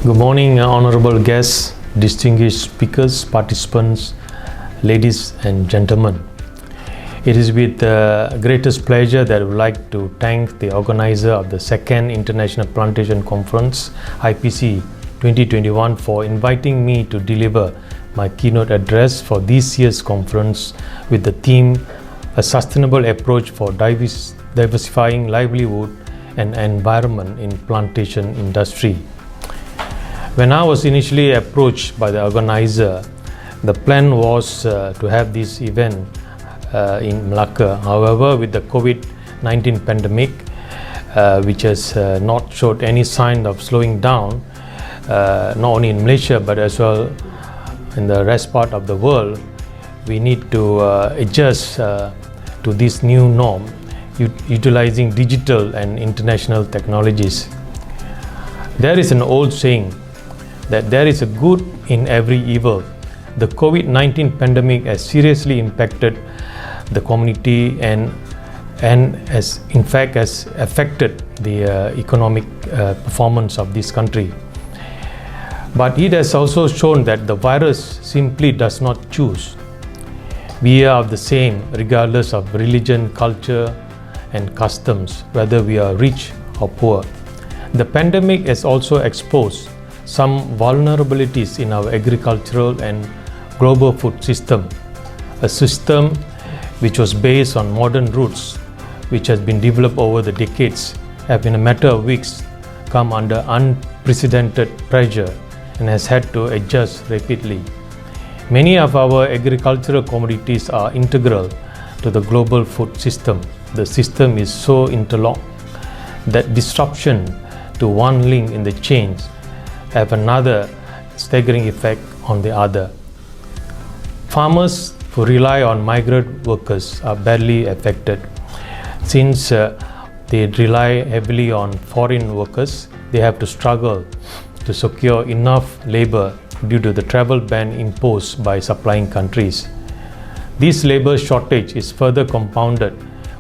Good morning, honorable guests, distinguished speakers, participants, ladies and gentlemen. It is with the greatest pleasure that I would like to thank the organizer of the second International Plantation Conference, IPC 2021, for inviting me to deliver my keynote address for this year's conference with the theme, A Sustainable Approach for Diversifying Livelihood and Environment in Plantation Industry. When I was initially approached by the organizer, the plan was to have this event in Malacca. However, with the COVID-19 pandemic, which has not showed any sign of slowing down, not only in Malaysia but as well in the rest part of the world, we need to adjust to this new norm, utilizing digital and international technologies. There is an old saying that there is a good in every evil. The COVID-19 pandemic has seriously impacted the community and has affected the economic performance of this country. But it has also shown that the virus simply does not choose. We are the same regardless of religion, culture and customs, whether we are rich or poor. The pandemic has also exposed some vulnerabilities in our agricultural and global food system, a system which was based on modern roots, which has been developed over the decades, have in a matter of weeks come under unprecedented pressure and has had to adjust rapidly. Many of our agricultural commodities are integral to the global food system. The system is so interlocked that disruption to one link in the chains have another staggering effect on the other. Farmers who rely on migrant workers are badly affected. Since they rely heavily on foreign workers, they have to struggle to secure enough labor due to the travel ban imposed by supplying countries. This labor shortage is further compounded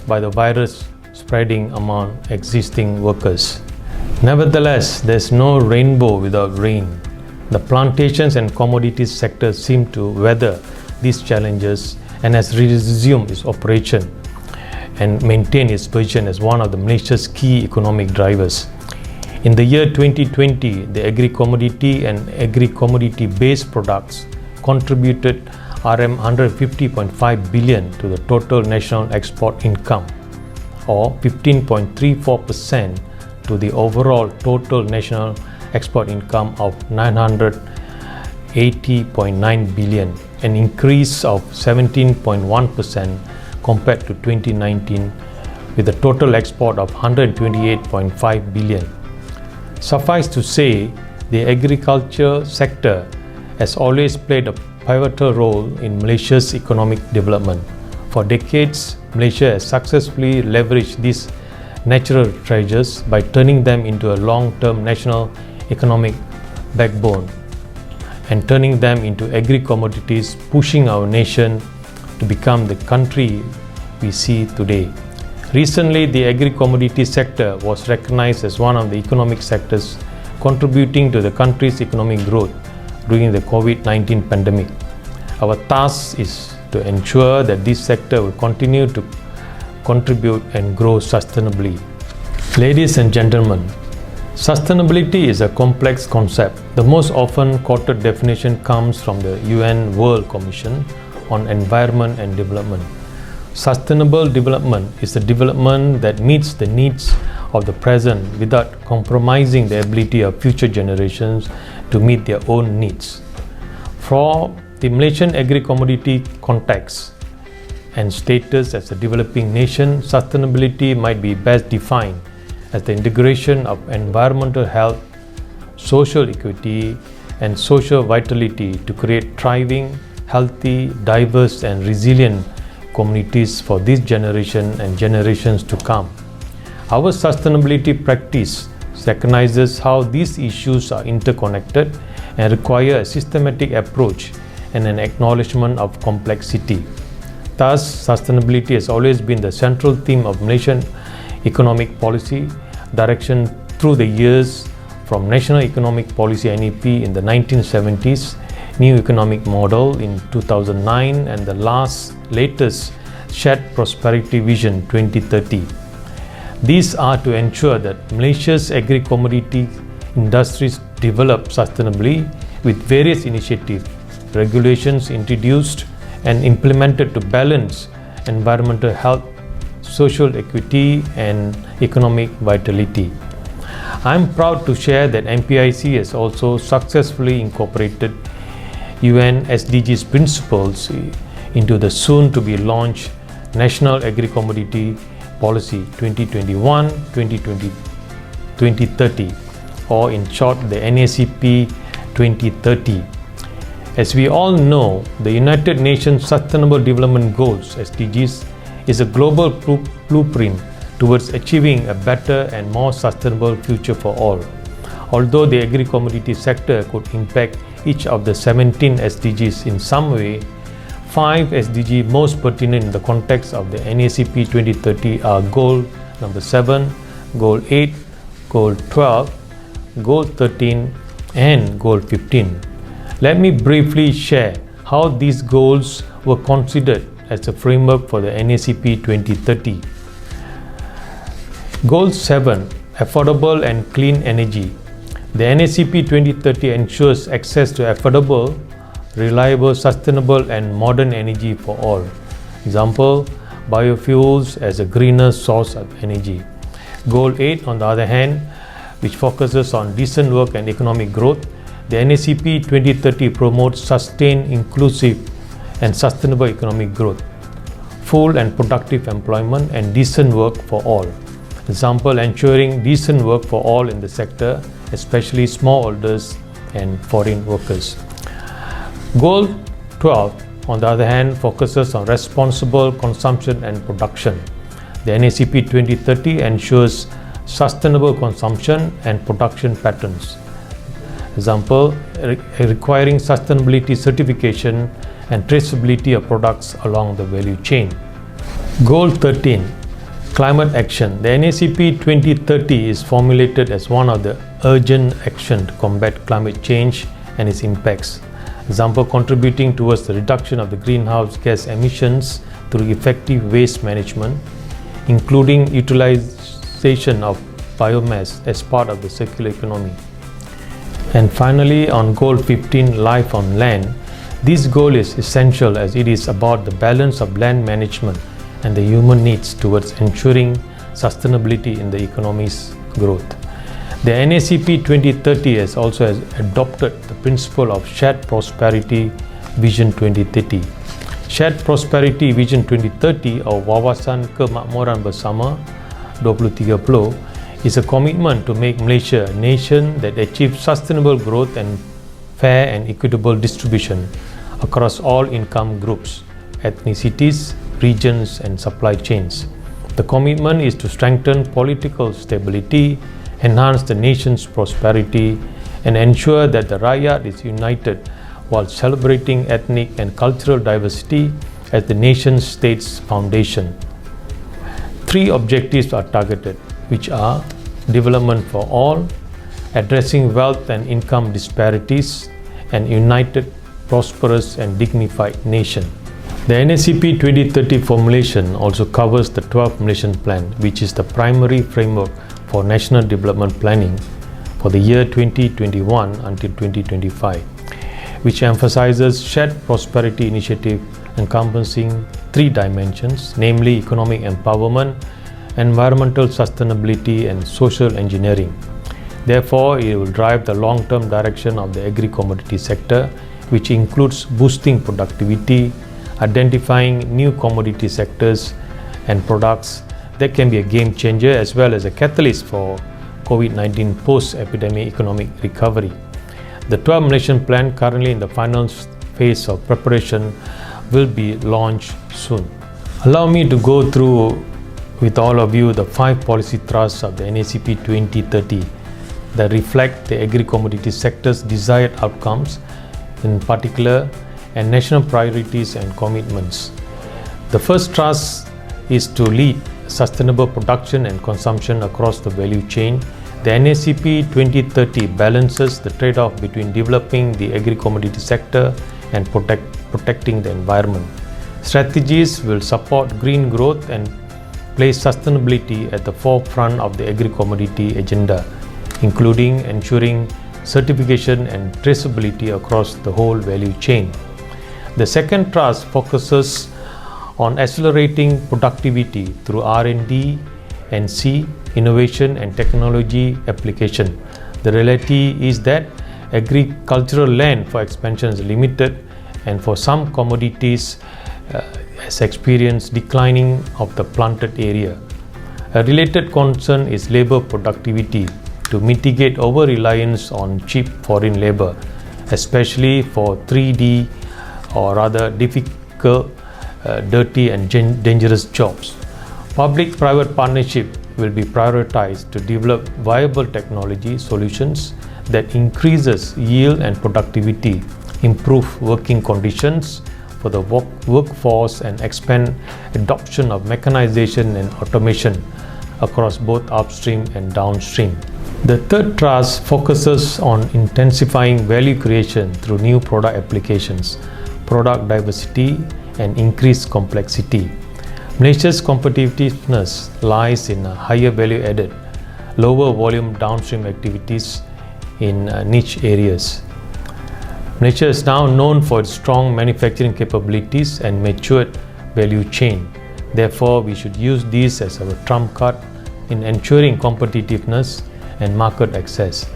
by the virus spreading among existing workers. Nevertheless, there is no rainbow without rain. The plantations and commodities sector seem to weather these challenges and has resumed its operation and maintained its position as one of the Malaysia's key economic drivers. In the year 2020, the agri-commodity and agri-commodity based products contributed RM 150.5 billion to the total national export income, or 15.34% to the overall total national export income of 980.9 billion, an increase of 17.1% compared to 2019, with a total export of 128.5 billion. Suffice to say, the agriculture sector has always played a pivotal role in Malaysia's economic development. For decades, Malaysia has successfully leveraged these natural treasures by turning them into a long-term national economic backbone and turning them into agri-commodities, pushing our nation to become the country we see today. Recently, the agri-commodity sector was recognized as one of the economic sectors contributing to the country's economic growth during the COVID-19 pandemic. Our task is to ensure that this sector will continue to contribute and grow sustainably. Ladies and gentlemen, sustainability is a complex concept. The most often quoted definition comes from the UN World Commission on Environment and Development. Sustainable development is a development that meets the needs of the present without compromising the ability of future generations to meet their own needs. For the Malaysian agri-commodity context and status as a developing nation, sustainability might be best defined as the integration of environmental health, social equity, and social vitality to create thriving, healthy, diverse, and resilient communities for this generation and generations to come. Our sustainability practice recognizes how these issues are interconnected and require a systematic approach and an acknowledgement of complexity. Thus, sustainability has always been the central theme of Malaysian economic policy direction through the years, from National Economic Policy NEP in the 1970s, New Economic Model in 2009, and the latest Shared Prosperity Vision 2030. These are to ensure that Malaysia's agri-commodity industries develop sustainably with various initiatives, regulations introduced and implemented to balance environmental health, social equity and economic vitality. I am proud to share that MPIC has also successfully incorporated UN SDGs principles into the soon-to-be launched National Agri-Commodity Policy 2021-2030, or in short the NACP 2030. As we all know, the United Nations Sustainable Development Goals (SDGs) is a global blueprint towards achieving a better and more sustainable future for all. Although the agri-commodity sector could impact each of the 17 SDGs in some way, 5 SDG most pertinent in the context of the NACP 2030 are Goal number 7, Goal 8, Goal 12, Goal 13 and Goal 15. Let me briefly share how these goals were considered as a framework for the NACP 2030. Goal 7, Affordable and Clean Energy. The NACP 2030 ensures access to affordable, reliable, sustainable and modern energy for all. Example, biofuels as a greener source of energy. Goal 8, on the other hand, which focuses on decent work and economic growth, the NACP 2030 promotes sustained, inclusive and sustainable economic growth, full and productive employment and decent work for all. Example, ensuring decent work for all in the sector, especially smallholders and foreign workers. Goal 12, on the other hand, focuses on responsible consumption and production. The NACP 2030 ensures sustainable consumption and production patterns. Example, requiring sustainability certification and traceability of products along the value chain. Goal 13, Climate Action. The NACP 2030 is formulated as one of the urgent action to combat climate change and its impacts. Example, contributing towards the reduction of the greenhouse gas emissions through effective waste management, including utilization of biomass as part of the circular economy. And finally, on Goal 15, Life on Land, this goal is essential as it is about the balance of land management and the human needs towards ensuring sustainability in the economy's growth. The NACP 2030 has also adopted the principle of Shared Prosperity Vision 2030. Shared Prosperity Vision 2030 or Wawasan Kemakmuran Bersama 2030 is a commitment to make Malaysia a nation that achieves sustainable growth and fair and equitable distribution across all income groups, ethnicities, regions and supply chains. The commitment is to strengthen political stability, enhance the nation's prosperity and ensure that the Rakyat is united while celebrating ethnic and cultural diversity as the nation state's foundation. 3 objectives are targeted, which are development for all, addressing wealth and income disparities, and united, prosperous and dignified nation. The NACP 2030 formulation also covers the 12th Malaysian Plan, which is the primary framework for national development planning for the year 2021 until 2025, which emphasizes shared prosperity initiative encompassing 3 dimensions, namely economic empowerment, environmental sustainability and social engineering. Therefore, it will drive the long-term direction of the agri-commodity sector, which includes boosting productivity, identifying new commodity sectors and products that can be a game changer as well as a catalyst for COVID-19 post-epidemic economic recovery. The 12th Malaysian Plan, currently in the final phase of preparation, will be launched soon. Allow me to go through with all of you the 5 policy thrusts of the NACP 2030 that reflect the agri-commodity sector's desired outcomes in particular and national priorities and commitments. The first thrust is to lead sustainable production and consumption across the value chain. The The NACP 2030 balances the trade-off between developing the agri-commodity sector and protecting the environment. Strategies will support green growth and place sustainability at the forefront of the agri-commodity agenda, including ensuring certification and traceability across the whole value chain. The second thrust focuses on accelerating productivity through R&D and C, innovation and technology application. The reality is that agricultural land for expansion is limited, and for some commodities has experienced declining of the planted area. A related concern is labor productivity to mitigate over-reliance on cheap foreign labor, especially for 3D or rather difficult, dirty and dangerous jobs. Public-private partnership will be prioritized to develop viable technology solutions that increases yield and productivity, improve working conditions for the workforce and expand adoption of mechanization and automation across both upstream and downstream. The third thrust focuses on intensifying value creation through new product applications, product diversity and increased complexity. Malaysia's competitiveness lies in a higher value added, lower volume downstream activities in niche areas. Malaysia is now known for its strong manufacturing capabilities and matured value chain. Therefore, we should use these as our trump card in ensuring competitiveness and market access.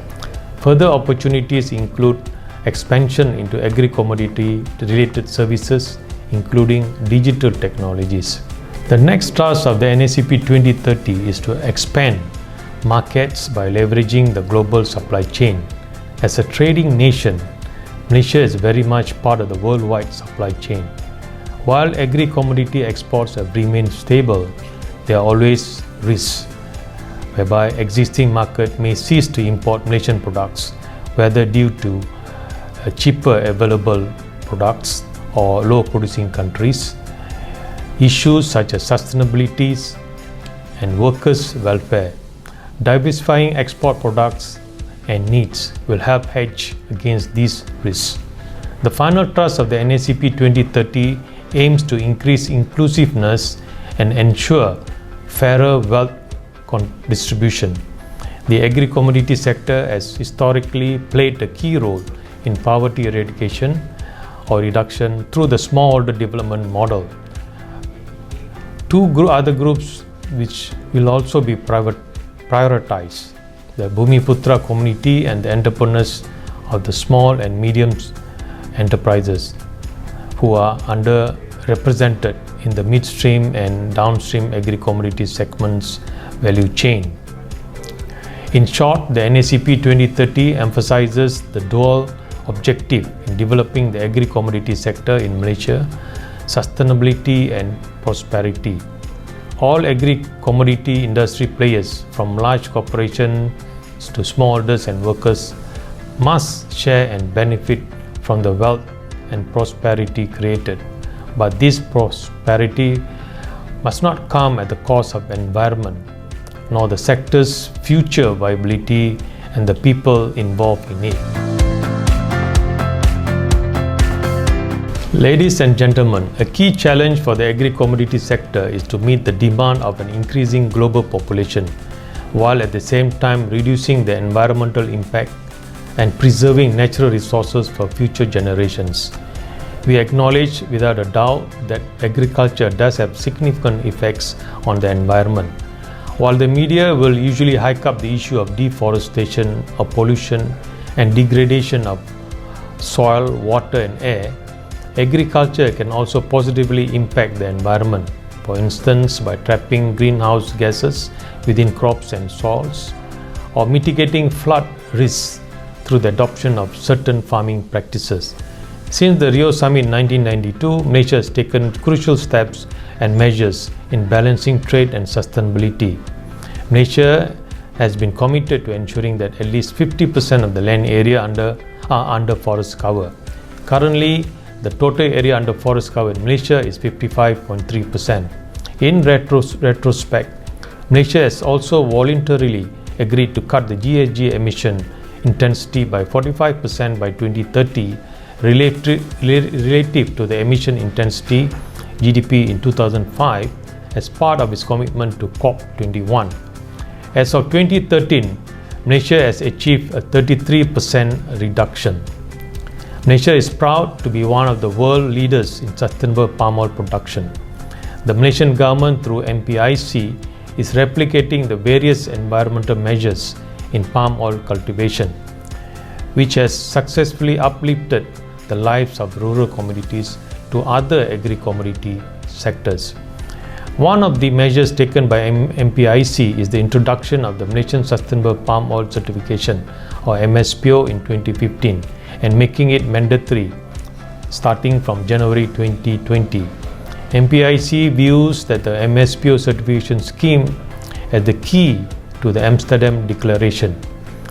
Further opportunities include expansion into agri-commodity related services, including digital technologies. The next thrust of the NACP 2030 is to expand markets by leveraging the global supply chain. As a trading nation, Malaysia is very much part of the worldwide supply chain. While agri-commodity exports have remained stable, there are always risks, whereby existing market may cease to import Malaysian products, whether due to cheaper available products or low producing countries. Issues such as sustainability and workers' welfare, diversifying export products and needs will help hedge against these risks. The final thrust of the NACP 2030 aims to increase inclusiveness and ensure fairer wealth distribution. The agri-commodity sector has historically played a key role in poverty eradication or reduction through the smallholder development model. Two other groups which will also be prioritized: the Bumiputra community and the entrepreneurs of the small and medium enterprises who are underrepresented in the midstream and downstream agri-commodity segments value chain. In short, the NACP 2030 emphasizes the dual objective in developing the agri-commodity sector in Malaysia: sustainability and prosperity. All agri-commodity industry players, from large corporations to smallholders and workers, must share and benefit from the wealth and prosperity created. But this prosperity must not come at the cost of environment, nor the sector's future viability and the people involved in it. Ladies and gentlemen, a key challenge for the agri-commodity sector is to meet the demand of an increasing global population, while at the same time reducing the environmental impact and preserving natural resources for future generations. We acknowledge without a doubt that agriculture does have significant effects on the environment. While the media will usually hike up the issue of deforestation or pollution and degradation of soil, water and air, agriculture can also positively impact the environment, for instance by trapping greenhouse gases within crops and soils, or mitigating flood risks through the adoption of certain farming practices. Since the Rio Summit 1992, Malaysia has taken crucial steps and measures in balancing trade and sustainability. Malaysia has been committed to ensuring that at least 50% of the land area are under forest cover. Currently, the total area under forest cover in Malaysia is 55.3%. In retrospect, Malaysia has also voluntarily agreed to cut the GHG emission intensity by 45% by 2030 relative to the emission intensity GDP in 2005 as part of its commitment to COP21. As of 2013, Malaysia has achieved a 33% reduction. Malaysia is proud to be one of the world leaders in sustainable palm oil production. The Malaysian government through MPIC is replicating the various environmental measures in palm oil cultivation, which has successfully uplifted the lives of rural communities to other agri-commodity sectors. One of the measures taken by MPIC is the introduction of the Malaysian Sustainable Palm Oil Certification or MSPO in 2015 and making it mandatory starting from January 2020. MPIC views that the MSPO certification scheme as the key to the Amsterdam Declaration,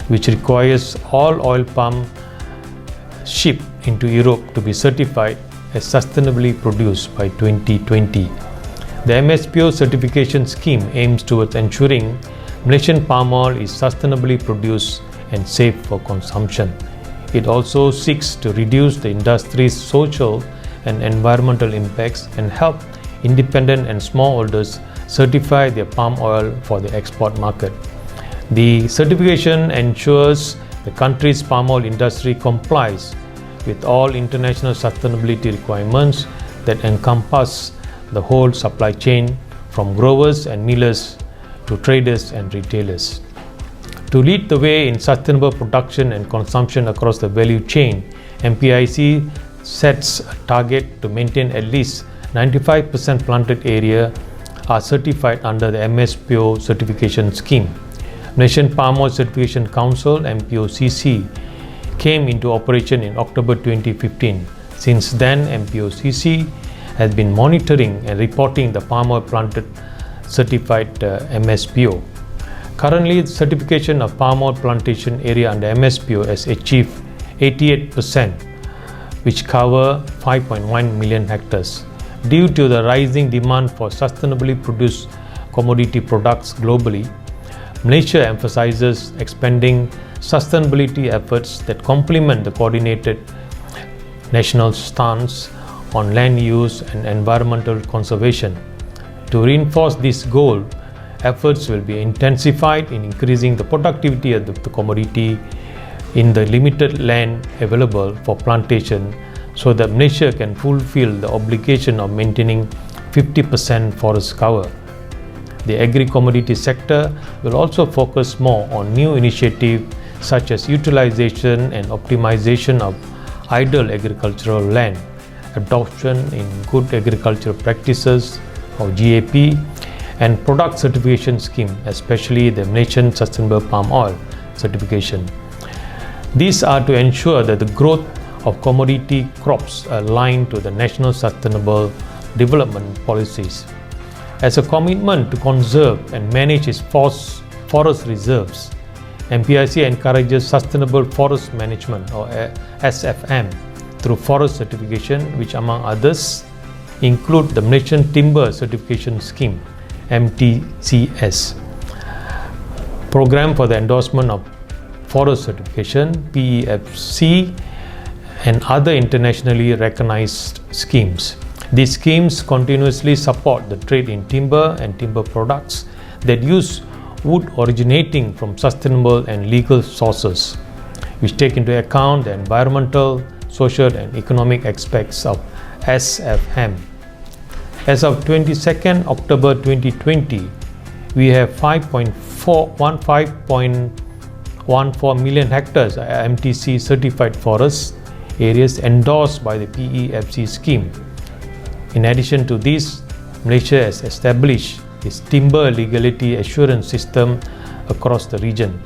which requires all oil palm shipped into Europe to be certified as sustainably produced by 2020. The MSPO certification scheme aims towards ensuring Malaysian palm oil is sustainably produced and safe for consumption. It also seeks to reduce the industry's social and environmental impacts and help independent and smallholders certify their palm oil for the export market. The certification ensures the country's palm oil industry complies with all international sustainability requirements that encompass the whole supply chain from growers and millers to traders and retailers. To lead the way in sustainable production and consumption across the value chain, MPIC sets a target to maintain at least 95% planted area are certified under the MSPO certification scheme. Malaysian Palm Oil Certification Council (MPOCC) came into operation in October 2015. Since then, MPOCC has been monitoring and reporting the palm oil planted certified MSPO. Currently, the certification of palm oil plantation area under MSPO has achieved 88%, which cover 5.1 million hectares. Due to the rising demand for sustainably produced commodity products globally, Malaysia emphasizes expanding sustainability efforts that complement the coordinated national stance on land use and environmental conservation. To reinforce this goal, efforts will be intensified in increasing the productivity of the commodity in the limited land available for plantation so that Malaysia can fulfill the obligation of maintaining 50% forest cover. The agri-commodity sector will also focus more on new initiatives such as utilization and optimization of idle agricultural land, adoption in good agricultural practices or GAP, and product certification scheme, especially the Malaysian Sustainable Palm Oil Certification. These are to ensure that the growth of commodity crops align to the national sustainable development policies. As a commitment to conserve and manage its forest reserves, MPIC encourages sustainable forest management or SFM through forest certification, which among others include the Malaysian Timber Certification Scheme MTCS, Program for the Endorsement of Forest Certification PEFC, and other internationally recognized schemes. These schemes continuously support the trade in timber and timber products that use wood originating from sustainable and legal sources, which take into account the environmental, social and economic aspects of SFM. As of 22nd October 2020, we have 5.14 million hectares MTC certified forest areas endorsed by the PEFC scheme. In addition to this, Malaysia has established its Timber Legality Assurance System across the region,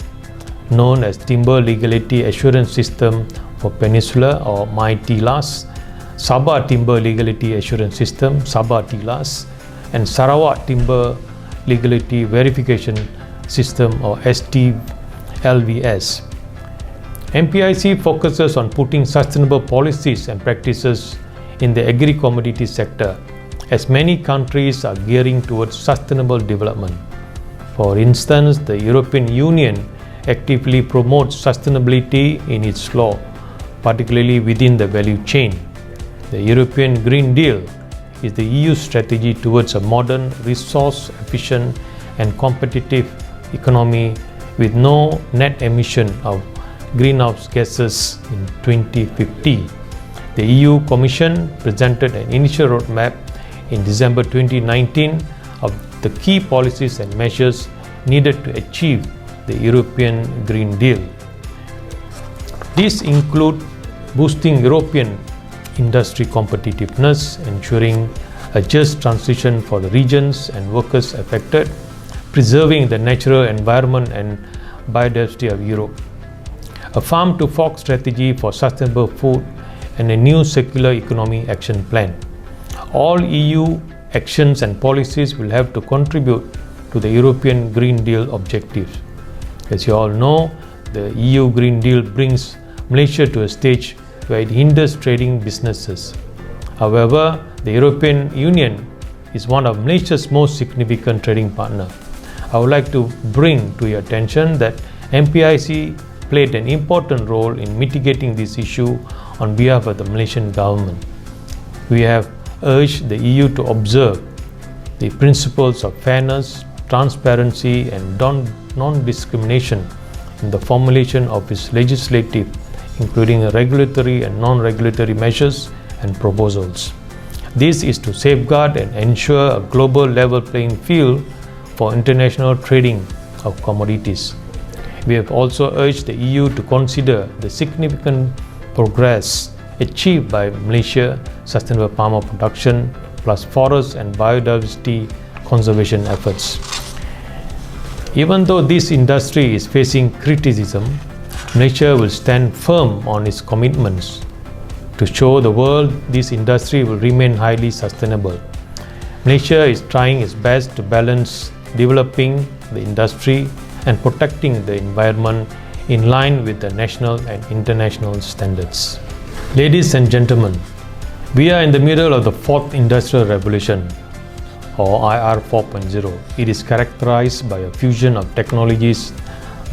known as Timber Legality Assurance System for Peninsula or MyTILAS, Sabah Timber Legality Assurance System Sabah TILAS, and Sarawak Timber Legality Verification System or STLVS. MPIC focuses on putting sustainable policies and practices in the agri-commodity sector, as many countries are gearing towards sustainable development. For instance, the European Union actively promotes sustainability in its law, particularly within the value chain. The European Green Deal is the EU's strategy towards a modern, resource-efficient and competitive economy with no net emission of greenhouse gases in 2050. The EU Commission presented an initial roadmap in December 2019 of the key policies and measures needed to achieve the European Green Deal. These include boosting European industry competitiveness, ensuring a just transition for the regions and workers affected, preserving the natural environment and biodiversity of Europe, a farm-to-fork strategy for sustainable food, and a new circular economy action plan. All EU actions and policies will have to contribute to the European Green Deal objectives. As you all know, the EU Green Deal brings Malaysia to a stage where it hinders trading businesses. However, the European Union is one of Malaysia's most significant trading partners. I would like to bring to your attention that MPIC played an important role in mitigating this issue on behalf of the Malaysian government. We have urged the EU to observe the principles of fairness, transparency and non-discrimination in the formulation of its legislative, including regulatory and non-regulatory measures and proposals. This is to safeguard and ensure a global level playing field for international trading of commodities. We have also urged the EU to consider the significant progress achieved by Malaysia sustainable palm oil production plus forest and biodiversity conservation efforts. Even though this industry is facing criticism, Malaysia will stand firm on its commitments to show the world this industry will remain highly sustainable. Malaysia is trying its best to balance developing the industry and protecting the environment in line with the national and international standards. Ladies and gentlemen, we are in the middle of the fourth industrial revolution, or IR 4.0. It is characterized by a fusion of technologies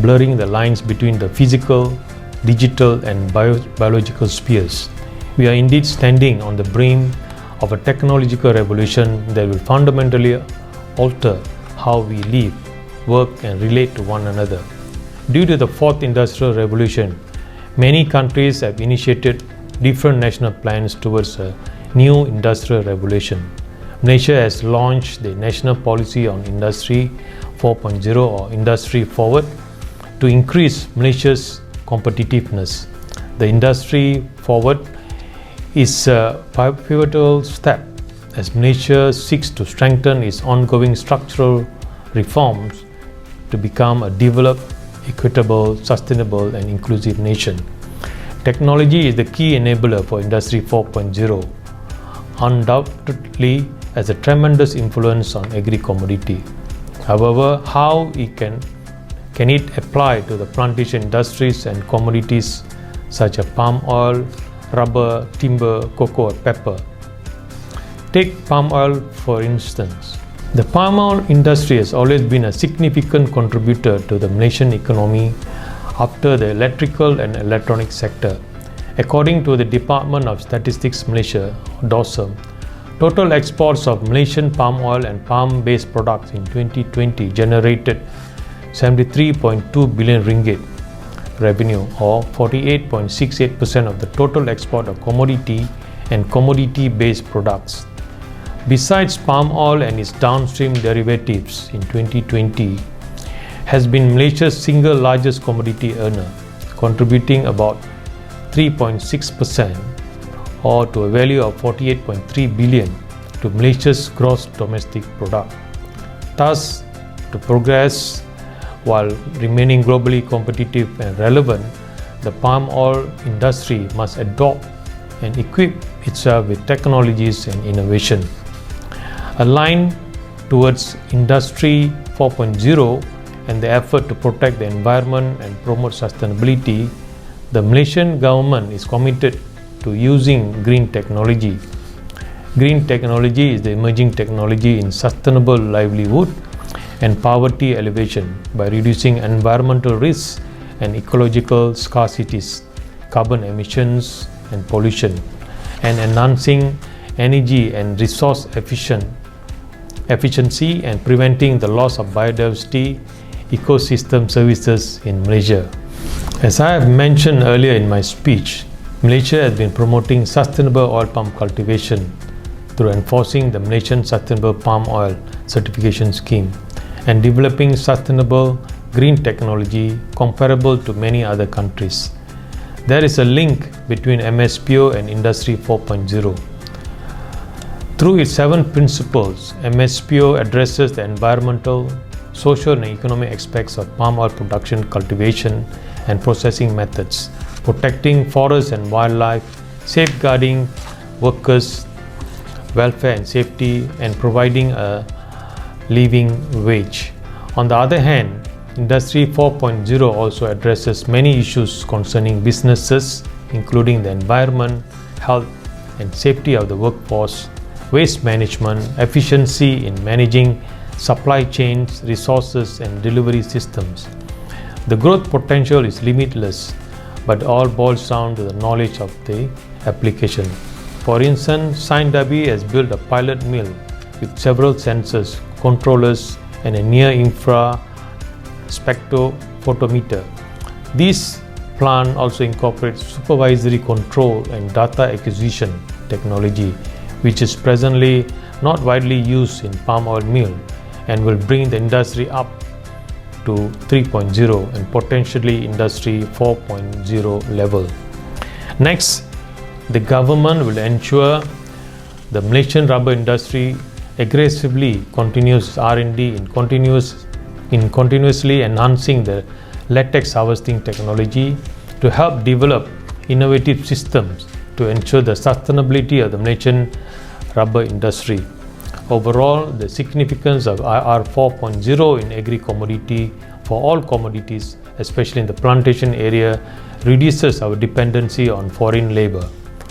blurring the lines between the physical, digital and biological spheres. We are indeed standing on the brink of a technological revolution that will fundamentally alter how we live, work and relate to one another. Due to the fourth industrial revolution, many countries have initiated different national plans towards a new industrial revolution. Malaysia has launched the National Policy on Industry 4.0 or Industry Forward to increase Malaysia's competitiveness. The Industry Forward is a pivotal step as Malaysia seeks to strengthen its ongoing structural reforms to become a developed, equitable, sustainable and inclusive nation. Technology is the key enabler for Industry 4.0, undoubtedly has a tremendous influence on agri-commodity. However, how can it apply to the plantation industries and commodities such as palm oil, rubber, timber, cocoa, or pepper? Take palm oil for instance. The palm oil industry has always been a significant contributor to the Malaysian economy after the electrical and electronic sector. According to the Department of Statistics Malaysia, DOSM, total exports of Malaysian palm oil and palm-based products in 2020 generated 73.2 billion ringgit revenue, or 48.68% of the total export of commodity and commodity-based products. Besides palm oil and its downstream derivatives in 2020 has been Malaysia's single largest commodity earner, contributing about 3.6% or to a value of 48.3 billion to Malaysia's gross domestic product. Thus, to progress while remaining globally competitive and relevant, the palm oil industry must adopt and equip itself with technologies and innovation. Aligned towards Industry 4.0 and the effort to protect the environment and promote sustainability, the Malaysian government is committed to using green technology. Green technology is the emerging technology in sustainable livelihood and poverty alleviation by reducing environmental risks and ecological scarcities, carbon emissions and pollution, and enhancing energy and resource efficiency and preventing the loss of biodiversity ecosystem services in Malaysia. As I have mentioned earlier in my speech, Malaysia has been promoting sustainable oil palm cultivation through enforcing the Malaysian Sustainable Palm Oil Certification Scheme and developing sustainable green technology comparable to many other countries. There is a link between MSPO and Industry 4.0. Through its 7 principles, MSPO addresses the environmental, social and economic aspects of palm oil production, cultivation and processing methods, protecting forests and wildlife, safeguarding workers' welfare and safety, and providing a living wage. On the other hand, Industry 4.0 also addresses many issues concerning businesses, including the environment, health and safety of the workforce, waste management, efficiency in managing supply chains, resources and delivery systems. The growth potential is limitless, but all boils down to the knowledge of the application. For instance, Sciendabi has built a pilot mill with several sensors, controllers and a near-infra spectrophotometer. This plant also incorporates supervisory control and data acquisition technology, which is presently not widely used in palm oil mill and will bring the industry up to 3.0 and potentially Industry 4.0 level. Next, the government will ensure the Malaysian rubber industry aggressively continues R&D in continuously enhancing the latex harvesting technology to help develop innovative systems to ensure the sustainability of the Malaysian rubber industry. Overall, the significance of IR 4.0 in agri-commodity for all commodities, especially in the plantation area, reduces our dependency on foreign labor.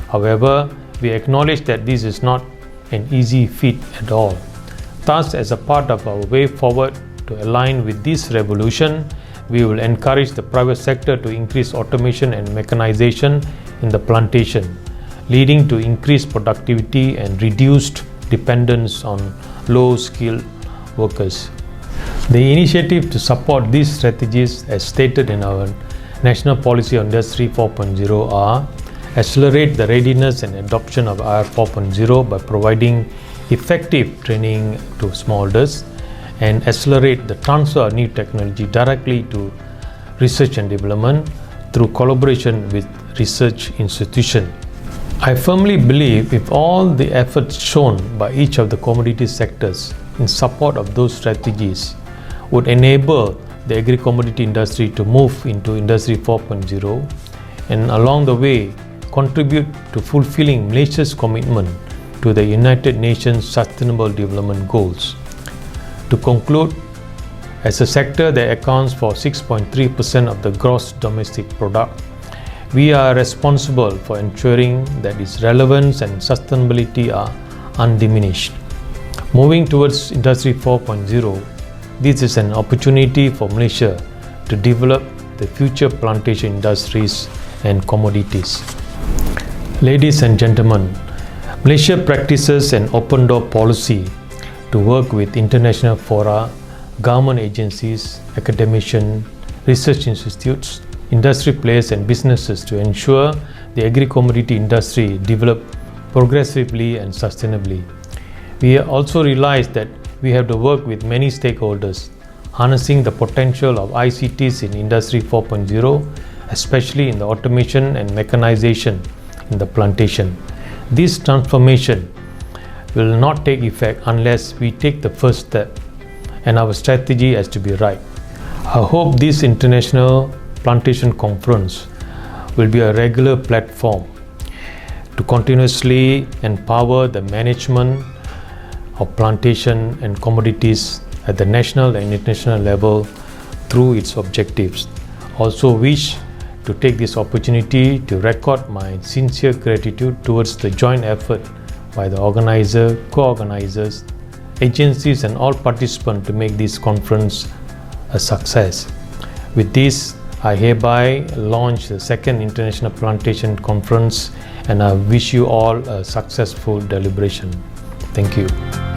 However, we acknowledge that this is not an easy feat at all. Thus, as a part of our way forward to align with this revolution, we will encourage the private sector to increase automation and mechanization in the plantation, leading to increased productivity and reduced dependence on low-skilled workers. The initiative to support these strategies, as stated in our National Policy on Industry 4.0, are accelerate the readiness and adoption of IR 4.0 by providing effective training to smallholders and accelerate the transfer of new technology directly to research and development through collaboration with research institutions. I firmly believe if all the efforts shown by each of the commodity sectors in support of those strategies would enable the agri-commodity industry to move into Industry 4.0 and along the way contribute to fulfilling Malaysia's commitment to the United Nations Sustainable Development Goals. To conclude, as a sector that accounts for 6.3% of the gross domestic product, we are responsible for ensuring that its relevance and sustainability are undiminished. Moving towards Industry 4.0, this is an opportunity for Malaysia to develop the future plantation industries and commodities. Ladies and gentlemen, Malaysia practices an open door policy to work with international fora, government agencies, academicians, research institutes, industry players and businesses to ensure the agri-commodity industry develop progressively and sustainably. We also realize that we have to work with many stakeholders, harnessing the potential of ICTs in Industry 4.0, especially in the automation and mechanization in the plantation. This transformation will not take effect unless we take the first step, and our strategy has to be right. I hope this International Plantation Conference will be a regular platform to continuously empower the management of plantation and commodities at the national and international level through its objectives. Also wish to take this opportunity to record my sincere gratitude towards the joint effort by the organizer, co-organizers agencies and all participants to make this conference a success. With this, I hereby launch the second International Plantation Conference, and I wish you all a successful deliberation. Thank you.